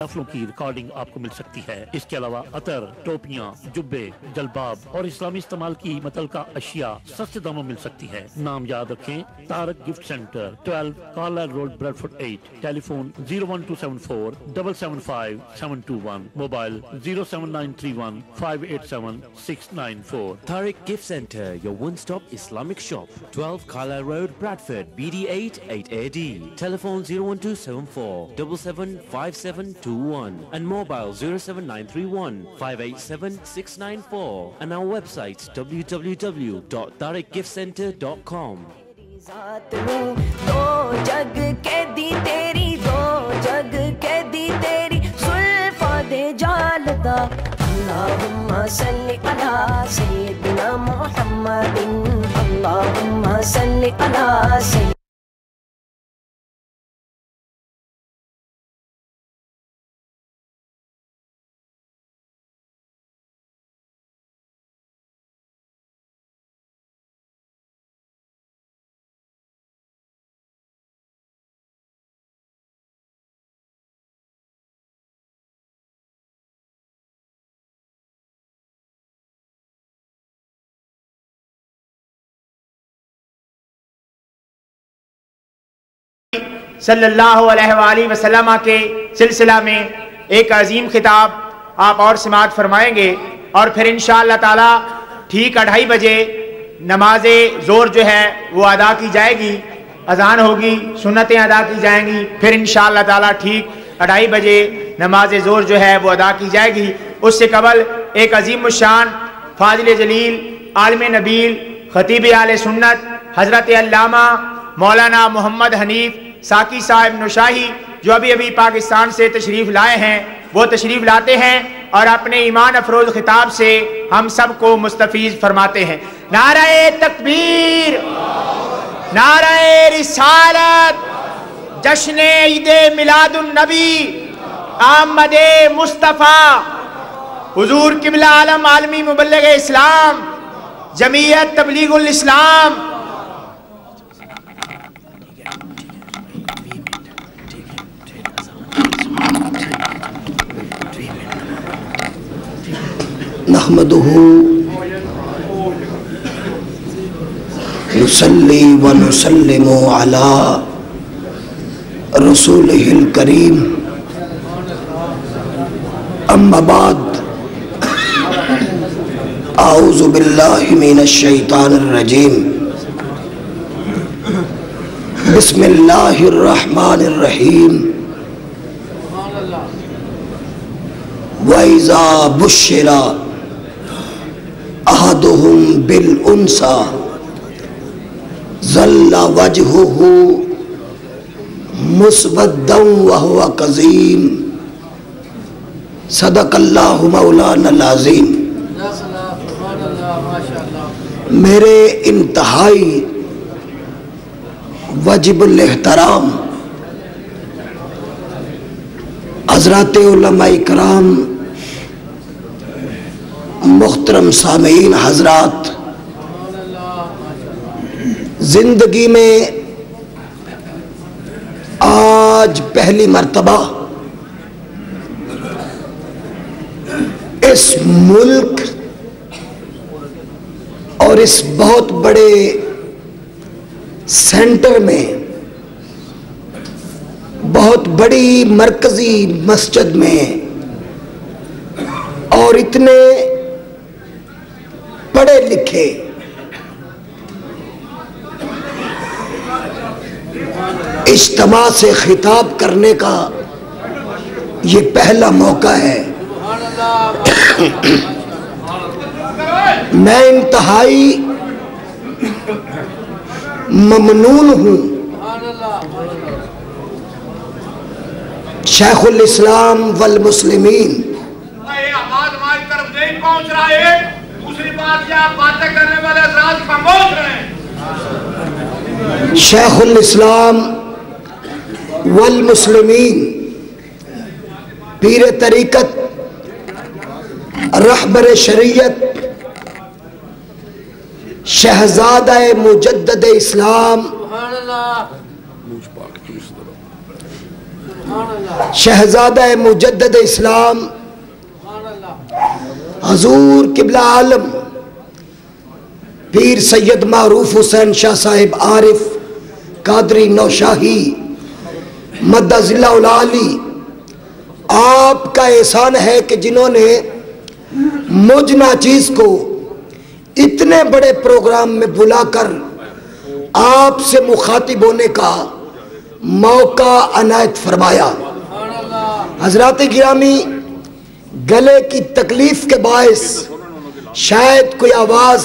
नफलों की रिकॉर्डिंग आपको मिल सकती है। इसके अलावा अतर, टोपियाँ, जुब्बे, जलबाब और इस्लामी इस्तेमाल की मुतल्लका अशिया सस्ते दामों में मिल सकती है। नाम याद रखें, Tarak gift centre, 12 Carlisle road, Bradford 8। Telephone 01274 775 721, mobile 07931 587 694। Tariq Gift Center, your one-stop Islamic shop, 12 Carlisle Road, Bradford, BD8 8AD. Telephone 01274 775721 and mobile 07931 587 694 and our website www.tariqgiftcenter.com. Allahumma salli ala sayyidina Muhammadin. Allahumma salli ala sayyidina सल्लल्लाहु अलैहि वसल्लम के सिलसिला में एक अजीम खिताब आप और समाअत फरमाएंगे और फिर इंशाअल्लाह ताला ठीक 2:30 बजे नमाज ज़ोर जो है वो अदा की जाएगी, अजान होगी, सुन्नतें अदा की जाएंगी, फिर इंशाअल्लाह ताला ठीक 2:30 बजे नमाज ज़ोर जो है वो अदा की जाएगी। उससे कबल एक अजीम शान फाजिल जलील आलिम नबील खतीब आले सुन्नत हज़रत अल्लामा मौलाना मोहम्मद हनीफ साकी साहिब नुशाही जो अभी अभी पाकिस्तान से तशरीफ़ लाए हैं, वो तशरीफ़ लाते हैं और अपने ईमान अफरोज़ खिताब से हम सबको मुस्तफ़ीज़ फरमाते हैं। नारे तकबीर, नारे रिसालत, जश्न ईदे मिलादुन नबी आमदे मुस्तफ़ा, हुजूर किबला आलम आलमी मुबल्लिग इस्लाम जमीयत तबलीगुल इस्लाम। नहमदुहु नुसल्ली व नुसल्लिमु अला रसूलिहिल करीम, अम्मा बाद, आऊज़ु बिल्लाहि मिनश शैतानिर रजीम, बिस्मिल्लाहिर रहमानिर रहीम। व इज़ा बुश्शिरा अहदुहुम बिल उन्सा ज़ल्ला वजहुहु मुस्वद्दन व हुवा कज़ीम। सदक़ल्लाहु मौलानल अज़ीम। मेरे इंतहाई वाजिबुल एहतराम हज़रात उलमा इकराम, मुहतरम सामीन हजरात, जिंदगी में आज पहली मर्तबा इस मुल्क और इस बहुत बड़े सेंटर में, बहुत बड़ी मरकजी मस्जिद में और इतने पढ़े लिखे इज्तिमा से खिताब करने का ये पहला मौका है। मैं इंतहाई ममनून हूँ शेखुल इस्लाम वल मुस्लिमीन। आवाज हमारी तरफ नहीं पहुंच रहा है। दूसरी बात ये, आप बातें करने वाले हज़रात खामोश रहें। शेखुल इस्लाम वल मुस्लिमीन, पीर तरीकत, रहबर शरीयत, शहजादा मुजद्दद इस्लाम शहजादा मुजद्दद इस्लाम हजूर किबला आलम पीर सैयद मारूफ हुसैन शाह साहिब आरिफ कादरी नौशाही मद्दा उल आली, आपका एहसान है कि जिन्होंने मुझ नाचीज को इतने बड़े प्रोग्राम में बुलाकर आपसे मुखातिब होने का मौका अनायत फरमाया। हजरात गिरामी, गले की तकलीफ के बायस शायद कोई आवाज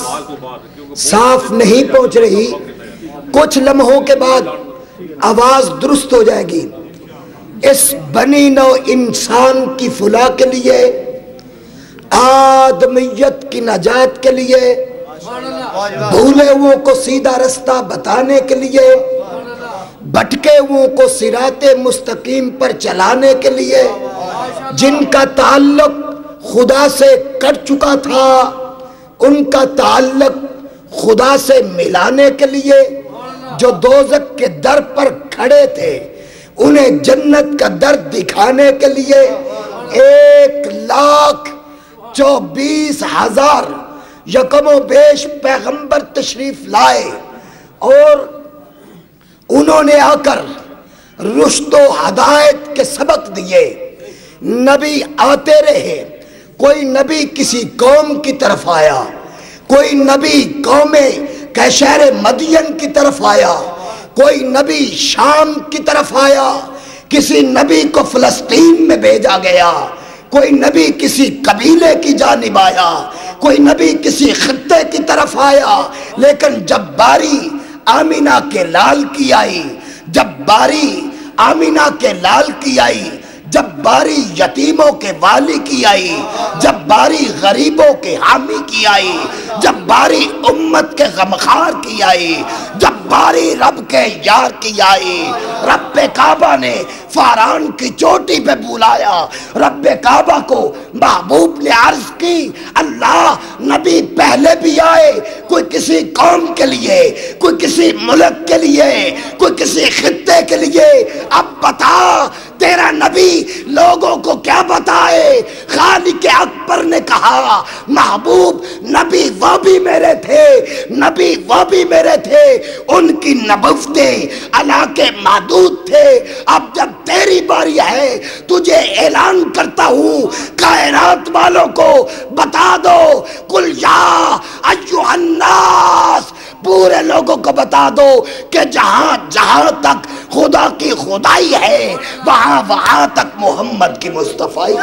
साफ नहीं पहुंच रही, कुछ लम्हों के बाद आवाज दुरुस्त हो जाएगी। इस बनी नौ इंसान की फुला के लिए, आदमियत की नजात के लिए, भूले हुओं को सीधा रास्ता बताने के लिए, भटके हुओं को सिराते मुस्तकीम पर चलाने के लिए, जिनका ताल्लुक खुदा से कट चुका था उनका ताल्लुक खुदा से मिलाने के लिए, जो दोज़ख के दर पर खड़े थे उन्हें जन्नत का दर दिखाने के लिए 1,24,000 यकमो बेश पैगंबर तशरीफ लाए और उन्होंने आकर रुश्तो हदायत के सबक दिए। नबी आते रहे, कोई नबी किसी कौम की तरफ आया, कोई नबी कौमे कैशहर मदियन की तरफ आया, कोई नबी शाम की तरफ आया, किसी नबी को फलस्तीन में भेजा गया, कोई नबी किसी कबीले की जानिब आया, कोई नबी किसी खित्ते की तरफ आया। लेकिन जब बारी आमीना के लाल की आई, जब बारी आमीना के लाल की आई, जब बारी यतीमों के वाली की आई, जब बारी गरीबों के हामी की आई, जब बारी उम्मत के गमखार की आई, जब बारी रब के यार की आई, रब्बे काबा ने फारान की चोटी पे बुलाया। रब्बे काबा को महबूब ने अर्ज की, अल्लाह नबी पहले भी आए, कोई किसी कौम के लिए, कोई किसी मुल्क के लिए, कोई किसी खित्ते के लिए, अब बता तेरा नबी लोगों को क्या बताए। खालिक अकबर ने कहा, महबूब नबी वो भी मेरे थे, नबी वो भी मेरे थे, उनकी नबुव्वतें अल्लाह के मादूद थे। अब जब तेरी बारी है, तुझे ऐलान करता हूँ, कायनात वालों को बता दो, कुल या अय्युहन्नास, पूरे लोगों को बता दो कि जहां जहां तक खुदा की खुदाई है, वहां वहां तक मोहम्मद की मुस्तफाई है।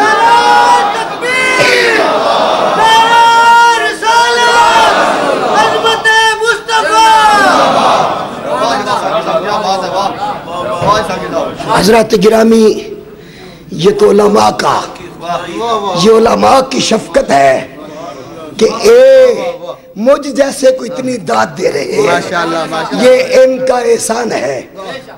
हजरत गिरामी, ये तो उलमा का, ये उलमा की शफकत है कि मुझ जैसे को इतनी दाद दे रहे हैं, ये इनका एहसान है।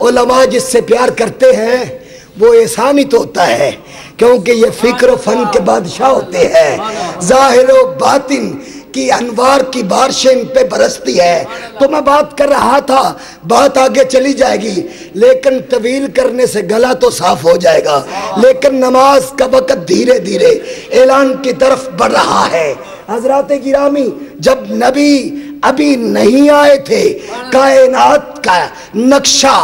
उलमा जिससे प्यार करते हैं वो एहसान ही तो होता है, क्योंकि ये फिक्र फन के बादशाह होते हैं। जाहिर व बातिन की अनवार की बारिशें इन पे बरसती है। तो मैं बात कर रहा था, बात आगे चली जाएगी, लेकिन तवील करने से गला तो साफ हो जाएगा। लेकिन नमाज का वक्त धीरे धीरे ऐलान की तरफ बढ़ रहा है। हजरात गिरामी, जब नबी अभी नहीं आए थे, कायनात का नक्शा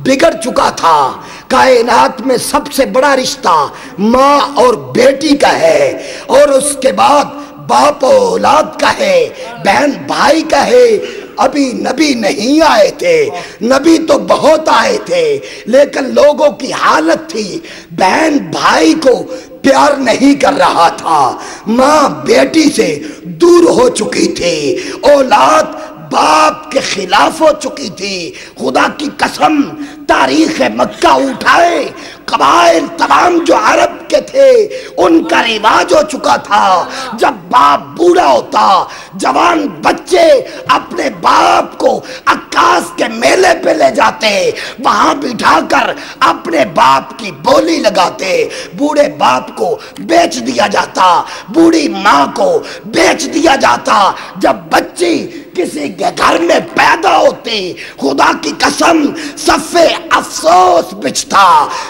बिगड़ चुका था। कायनात में सबसे बड़ा रिश्ता माँ और बेटी का है, और उसके बाद बाप औलाद का है, बहन भाई का है। अभी नबी नहीं आए थे, नबी तो बहुत आए थे, लेकिन लोगों की हालत थी, बहन भाई को प्यार नहीं कर रहा था, माँ बेटी से दूर हो चुकी थी, औलाद बाप के खिलाफ हो चुकी थी। खुदा की कसम, तारीख मक्का उठाए, कबाइल तमाम जो अरब के थे उनका रिवाज हो चुका था, जब बाप बूढ़ा होता, जवान बच्चे अपने बाप को अक्कास के मेले पे ले जाते, वहां बिठाकर अपने बाप की बोली लगाते। बूढ़े बाप को बेच दिया जाता, बूढ़ी माँ को बेच दिया जाता। जब बच्ची किसी के घर में पैदा होती, खुदा की कसम सफ़े अफसोस बिछता।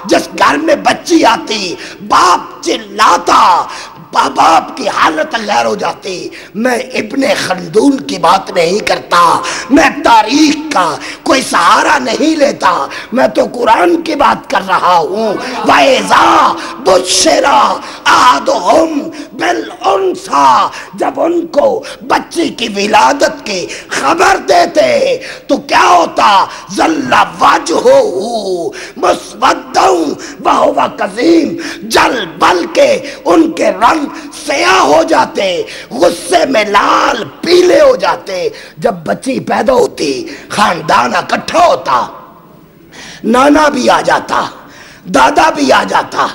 जिस घर में बच्ची आती, बाप चिल्लाता, बाप की हालत गैर हो जाती। मैं इब्ने खल्दून की बात नहीं करता, मैं तारीख का कोई सहारा नहीं लेता, मैं तो कुरान की बात कर रहा हूँ। वैज़ा बुश्शिरा अहदुहुम बिल उन्सा, जब उनको बच्ची की विलादत की खबर देते तो क्या होता, ज़ल्ला वजहुहु मुस्वद्दन व हुवा कज़ीम, जल बल के उनके रंग सया हो जाते, गुस्से में लाल पीले हो जाते। जब बच्ची पैदा होती, खानदान इकट्ठा होता, नाना भी आ जाता, दादा भी आ जाता,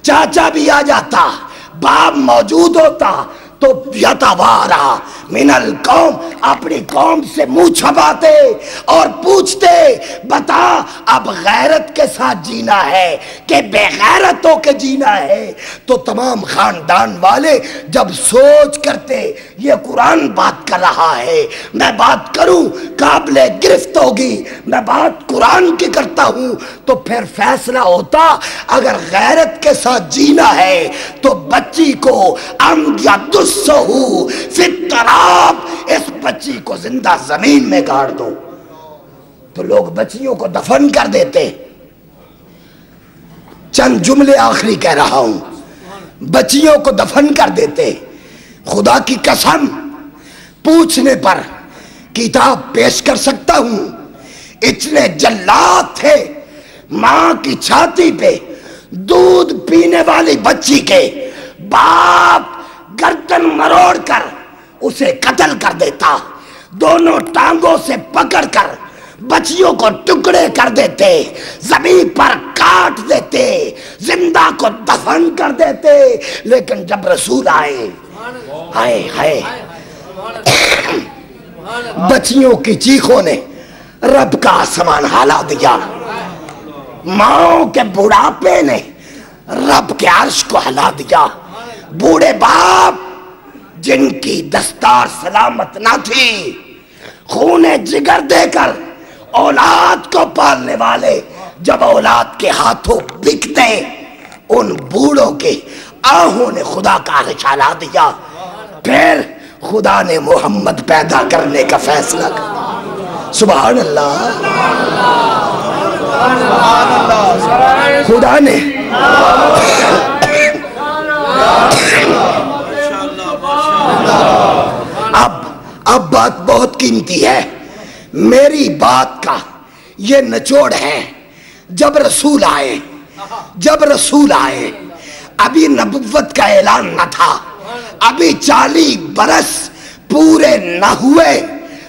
चाचा भी आ जाता, बाप मौजूद होता, तो यतवारा मिनल कौम, अपनी कौम से मुंह छपाते और पूछते, बता अब गैरत के साथ जीना है कि बेगैरतों के जीना है। तो तमाम खानदान वाले जब सोच करते, ये कुरान बात कर रहा है, मैं बात करूं काबिले गिरफ्त होगी, मैं बात कुरान की करता हूं, तो फिर फैसला होता, अगर गैरत के साथ जीना है तो बच्ची को या फितराब, इस बच्ची को जिंदा जमीन में गाड़ दो। तो लोग बच्चियों को दफन कर देते। चंद जुमले आखिरी कह रहा हूं, बच्चियों को दफन कर देते। खुदा की कसम, पूछने पर किताब पेश कर सकता हूं, इतने जल्लाद थे, मां की छाती पे दूध पीने वाली बच्ची के बाप गर्दन मरोड़कर उसे कत्ल कर देता, दोनों टांगों से पकड़कर बच्चियों को टुकड़े कर देते, जमीन पर काट देते, जिंदा को दफन कर देते। लेकिन जब रसूल आए, हाय बच्चियों की चीखों ने रब का आसमान हिला दिया, माओ के बुढ़ापे ने रब के अर्श को हिला दिया। बूढ़े बाप जिनकी दस्तार सलामत ना थी, खूने जिगर देकर औलाद को पालने वाले जब औलाद के हाथों बिकते, उन बूढ़ों के आहों ने खुदा का अर्श हिला दिया। फिर खुदा ने मोहम्मद पैदा करने का फैसला किया। सुभान अल्लाह, खुदा ने अब बात बहुत कीमती है, मेरी बात का ये निचोड़ है। जब रसूल आए अभी नबुव्वत का ऐलान न था, अभी 40 बरस पूरे न हुए।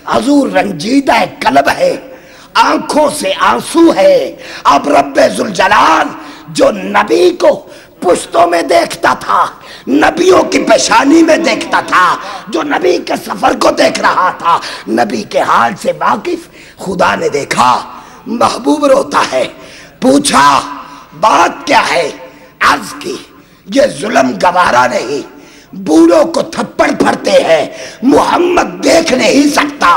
हजूर रंजीदा कल्ब है, आंखों से आंसू है। अब रब्बे जुल जलाल जो नबी को पुश्तों में देखता था, नबियों की पेशानी में देखता था, जो नबी के सफर को देख रहा था, नबी के हाल से वाकिफ, खुदा ने देखा महबूब रोता है। पूछा बात क्या है, अर्ज की ये जुल्म गवारा नहीं, बूढ़ों को थप्पड़ पड़ते हैं, मोहम्मद देख नहीं सकता,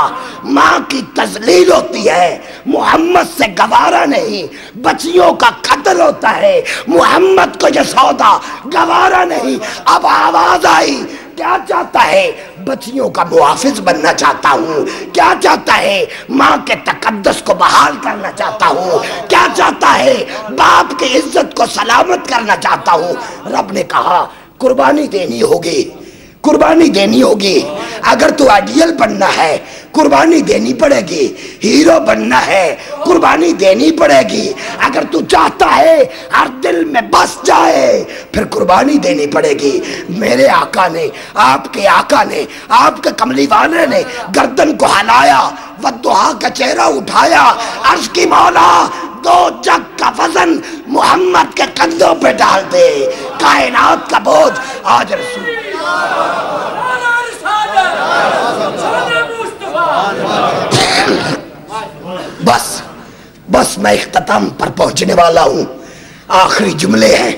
माँ की तजलील होती है, मोहम्मद से गवारा नहीं, बच्चियों का कत्ल होता है, मोहम्मद को ये सौदा गवारा नहीं। अब आवाज आई, क्या चाहता है, बच्चियों का मुहाफिज बनना चाहता हूँ, क्या चाहता है, माँ के तकद्दस को बहाल करना चाहता हूँ, क्या चाहता है, बाप की इज्जत को सलामत करना चाहता हूँ। रब ने कहा कुर्बानी देनी होगी, कुर्बानी देनी होगी। अगर तू आइडियल बनना है कुर्बानी देनी पड़ेगी, हीरो बनना है कुर्बानी देनी पड़ेगी। अगर तू चाहता है हर दिल में बस जाए फिर कुर्बानी देनी पड़ेगी। मेरे आका ने, आपके आका ने, आपके कमली वाले ने गर्दन को हिलाया, वद्दुहा का चेहरा उठाया, अर्श की मौला दो जग का वजन मोहम्मद के कंधों पे डाल दे, कायनात का बोझ आज रसूल। बस मैं इख्तिताम पर पहुंचने वाला हूं, आखिरी जुमले हैं।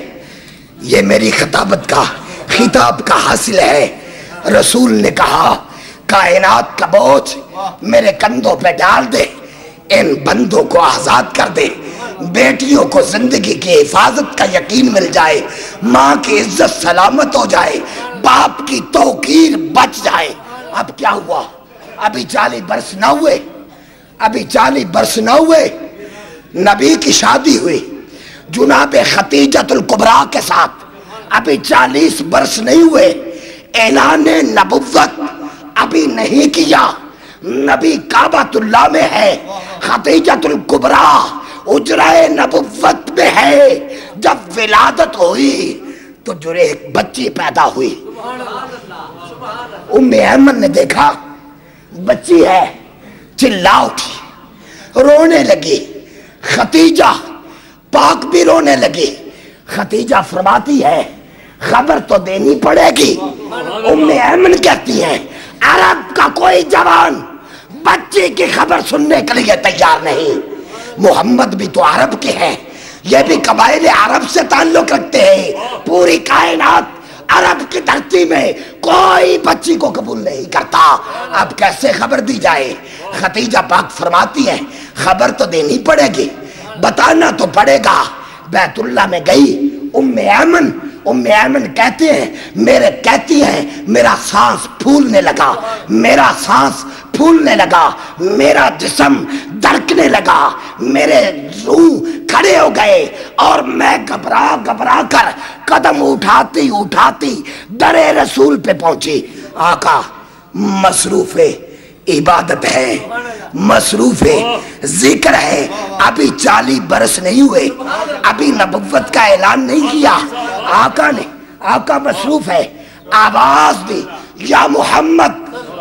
ये मेरी खिताब का हासिल है। रसूल ने कहा कायनात का बोझ मेरे कंधों पे डाल दे, इन बंदों को आजाद कर दे, बेटियों को जिंदगी की हिफाजत का यकीन मिल जाए, माँ की इज्जत सलामत हो जाए, बाप की तौकीर बच जाए। अब क्या हुआ? अभी 40 बरस ना हुए, अभी 40 बरस ना हुए, नबी की शादी हुई जुनाबे खतीजतुल कुबरा के साथ। अभी 40 बरस नहीं हुए, ऐलाने नबुव्वत अभी नहीं किया, नबी काबतुल्लाह में है, खतीजतुल कुबरा उजराए नबुव्वत में है। जब विलादत हुई तो जुरे एक बच्ची पैदा हुई। उम्मे ऐमन ने देखा बच्ची है, चिल्ला उठी, रोने लगी। खतीजा पाक भी रोने लगी। खतीजा फरमाती है खबर तो देनी पड़ेगी। उम्मे ऐमन कहती है अरब का कोई जवान बच्ची की खबर सुनने के लिए तैयार नहीं। मोहम्मद भी तो अरब के हैं, ये भी कबाइल अरब से ताल्लुक रखते हैं। पूरी कायनात अरब की धरती में कोई बच्ची को कबूल नहीं करता, अब कैसे खबर दी जाए? खतीजा पाक फरमाती है खबर तो देनी पड़ेगी, बताना तो पड़ेगा। बैतुल्लाह में गई उम्मे ऐमन कहती हैं मेरा सांस फूलने लगा, मेरा सांस फूलने लगा, मेरा जिस्म धड़कने लगा, मेरे रूह खड़े हो गए और मैं घबरा कर कदम उठाती उठाती दरे रसूल पे पहुंची। आका मसरूफे इबादत है, मसरूफे जिक्र है, अभी 40 बरस नहीं हुए, अभी नबुव्वत का ऐलान नहीं किया। आका मसरूफ है, आवाज दी या मोहम्मद,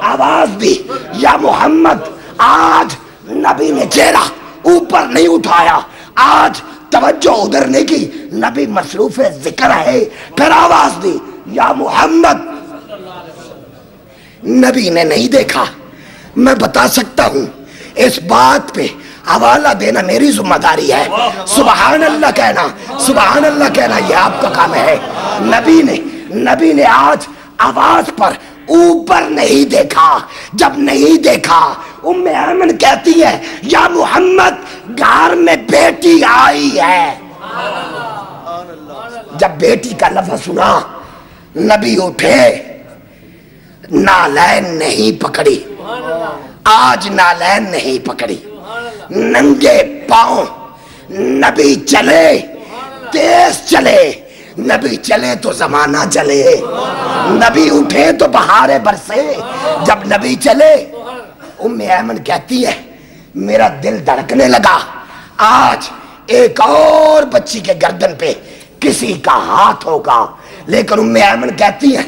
आवाज दी या मोहम्मद। आज नबी ने चेहरा ऊपर नहीं उठाया, आज तवज्जो उधर नहीं की, नबी मसरूफ जिक्र है, फिर आवाज दी या मोहम्मद। नबी ने नहीं देखा, मैं बता सकता हूं, इस बात पे हवाला देना मेरी जिम्मेदारी है। सुभान अल्लाह कहना, सुभान अल्लाह कहना ये आपका काम है। नबी ने आज आवाज पर ऊपर नहीं देखा। जब नहीं देखा उम्मे ऐमन कहती है या मोहम्मद घर में बेटी आई है। जब बेटी का लफ्ज सुना नबी उठे, नालैन नहीं पकड़ी, आज नालैन नहीं पकड़ी, नंगे पांव नबी चले, तेज चले। नबी चले तो जमाना चले, नबी उठे तो बहारे बरसे। जब नबी चले उम्मे ऐमन कहती है मेरा दिल धड़कने लगा, आज एक और बच्ची के गर्दन पे किसी का हाथ होगा। लेकिन उम्मे ऐमन कहती है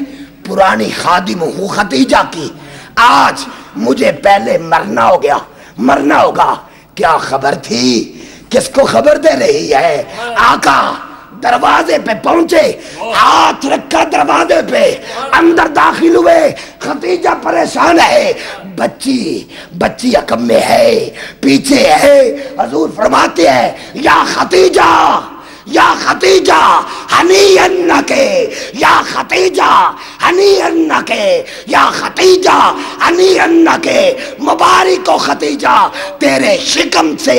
पुरानी खादिम हूं खतीजा की, आज मुझे पहले मरना हो गया, मरना होगा। क्या खबर थी, किसको खबर दे रही है? आका दरवाजे पे पहुंचे, हाथ रखा दरवाजे पे, अंदर दाखिल हुए। खतीजा परेशान है, बच्ची अकब में है, पीछे है। हजूर फरमाते हैं या खतीजा हनी अन्ना के, या खतीजा हनी अन्ना के, या खतीजा हनी अन्ना के। मुबारक हो खतीजा, तेरे शिकम से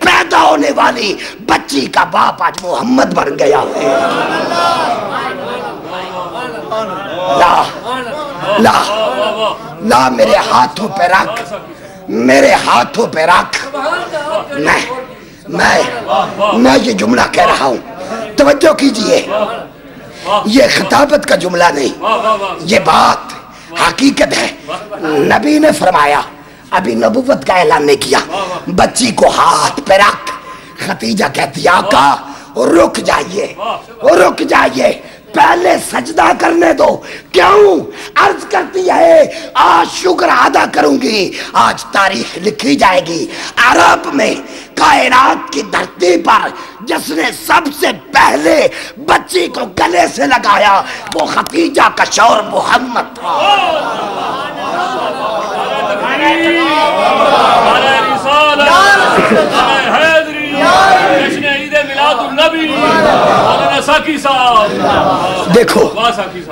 पैदा होने वाली बच्ची का बाप आज मोहम्मद बन गया है। ला मेरे हाथों पे रख, मेरे हाथों पे रख। मैं ये जुमला कह रहा हूं, तवज्जो कीजिए, ये खिताबत का जुमला नहीं, ये बात हकीकत है। नबी ने फरमाया, अभी नबुव्वत का ऐलान नहीं किया, बच्ची को हाथ पे रख। खतीजा कहती आका रुक जाइए, पहले सजदा करने दो। क्यों? अर्ज करती है आज शुक्र अदा करूंगी, आज तारीख लिखी जाएगी। अरब में कायनात की धरती पर जिसने सबसे पहले बच्ची को गले से लगाया वो खतीजा का शौहर मोहम्मद था। دیکھو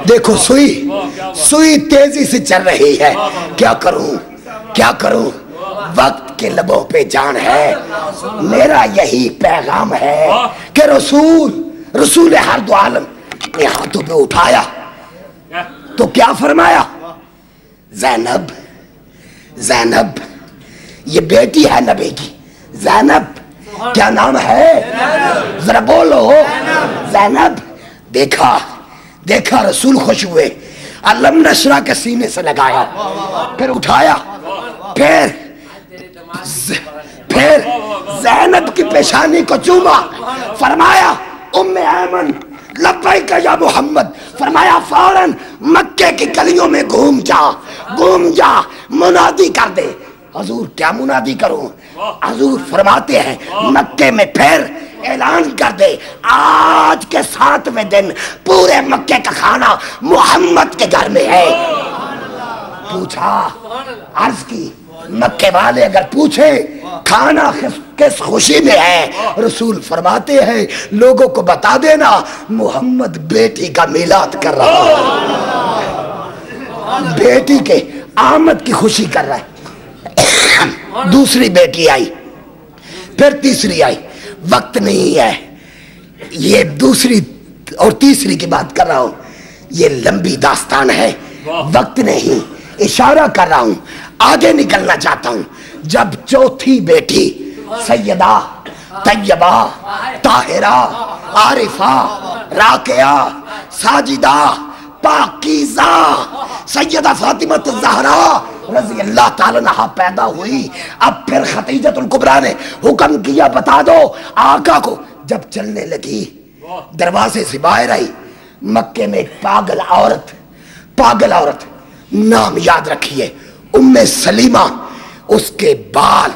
دیکھو سوئی تیزی سے چل رہی ہے. کیا کروں وقت کے لبوں پہ جان ہے. میرا یہی پیغام ہے کہ رسول ہر دو عالم اپنے ہاتھوں پہ اٹھایا تو کیا فرمایا؟ زینب یہ بیٹی ہے نبی کی. زینب کیا نام ہے؟ ذرا بولو. زینب. دیکھا رسول خوش ہوئے. علم نشرہ کے سینے سے لگایا, پھر اٹھایا, پھر زینب کی پیشانی کو چوما. فرمایا ام ایمن لبیک یا محمد. فرمایا فوراً مکے کی گلیوں میں گھوم جا منادی کر دے. حضور کیا منادی کروں؟ حضور فرماتے ہیں مکے میں پھر اعلان کر دے آج کے 7ویں دن پورے مکے کا کھانا محمد کے گھر میں ہے. پوچھا, عرض کی, مکے والے اگر پوچھے کھانا کس خوشی میں ہے, رسول فرماتے ہیں لوگوں کو بتا دینا محمد بیٹی کا میلاد کر رہا ہے, بیٹی کے آمد کی خوشی کر رہا ہے. دوسری بیٹی آئی, پھر تیسری آئی. وقت نہیں ہے, یہ دوسری اور تیسری کی بات کر رہا ہوں, یہ لمبی داستان ہے. وقت نہیں, اشارہ کر رہا ہوں, آگے نکلنا چاہتا ہوں. جب چوتھی بیٹی سیدہ طیبہ طاہرہ عارفہ راکعہ ساجدہ پاکیزہ سیدہ فاطمہ الزہرا رضی اللہ تعالیٰ عنہا پیدا ہوئی, اب پھر خدیجہ الکبریٰ نے حکم کیا بتا دو آقا کو. جب چلنے لگی دروازے سے باہر آئی, مکے میں ایک پاگل عورت, نام یاد رکھیے ام سلیمہ. اس کے بال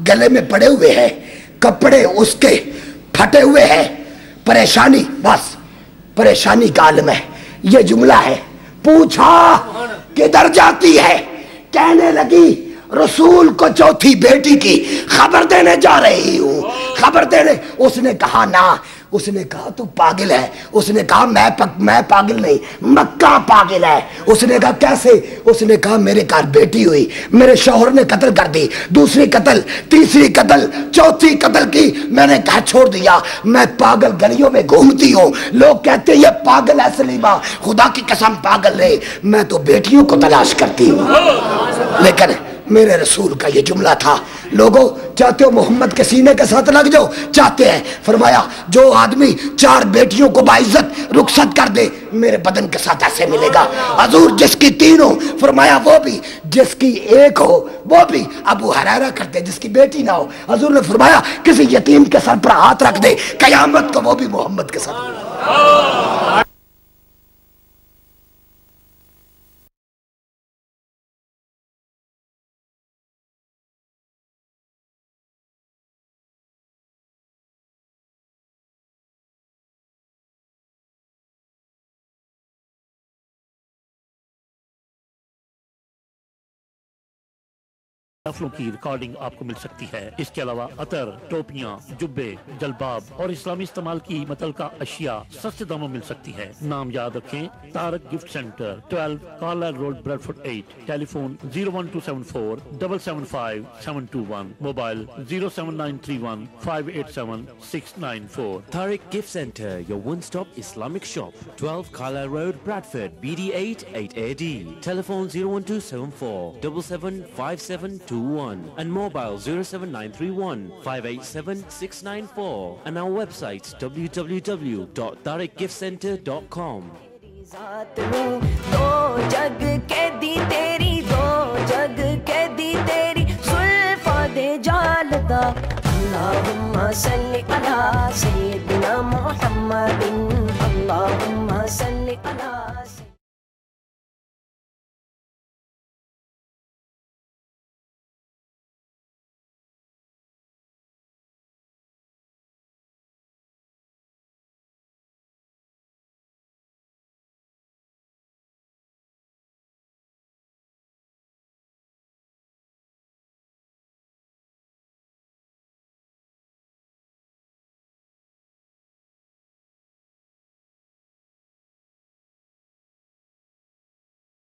گلے میں پڑے ہوئے ہیں, کپڑے اس کے پھٹے ہوئے ہیں, پریشانی, بس پریشانی کا عالم ہے. یہ جملہ ہے. پوچھا کدھر جاتی ہے؟ کہنے لگی رسول کو چوتھی بیٹی کی خبر دینے جا رہی ہوں. خبر دینے. اس نے کہا نا, اس نے کہا تو پاگل ہے. اس نے کہا میں پاگل نہیں, مکہ پاگل ہے. اس نے کہا کیسے؟ اس نے کہا میرے گھر بیٹی ہوئی, میرے شوہر نے قتل کر دی, دوسری قتل, تیسری قتل, چوتھی قتل کی, میں نے گھر چھوڑ دیا, میں پاگل گلیوں میں گھومتی ہوں. لوگ کہتے ہیں یہ پاگل ہے سلیمہ. خدا کی قسم پاگل نہیں, میں تو بیٹیوں کو تلاش کرتی ہوں. لیکن میرے رسول کا یہ جملہ تھا. لوگوں چاہتے ہو محمد کے سینے کے ساتھ لگ جاؤ؟ چاہتے ہیں. فرمایا جو آدمی 4 بیٹیوں کو باعزت رخصت کر دے میرے بدن کے ساتھ ایسے ملے گا. حضور جس کی 3 ہو, فرمایا وہ بھی, جس کی 1 ہو وہ بھی. ابو ہریرہ کرتے جس کی بیٹی نہ ہو. حضور نے فرمایا کسی یتیم کے سر پر ہاتھ رکھ دے قیامت کو وہ بھی محمد کے ساتھ. نفلوں کی ریکارڈنگ آپ کو مل سکتی ہے. اس کے علاوہ عطر, ٹوپیاں, جبے, جلباب اور اسلامی استعمال کی متعلقہ اشیاء سستے داموں مل سکتی ہے. نام یاد رکھیں Tariq gift centre 12 Carlyle road Bradford 8. Telephone 01274 775 721. Mobile 07931 587 694. Tariq Gift Center, your one-stop Islamic shop. 12 Carlisle Road, Bradford, BD8 8AD. Telephone 01274 775721 and mobile 07931 587 694 and our website www.tariqgiftcenter.com. دو جگ کے دی تیری, دو جگ کے دی تیری زلفاں دے جالدا. اللہم صلی علی سیدنا محمد, اللہم صلی علی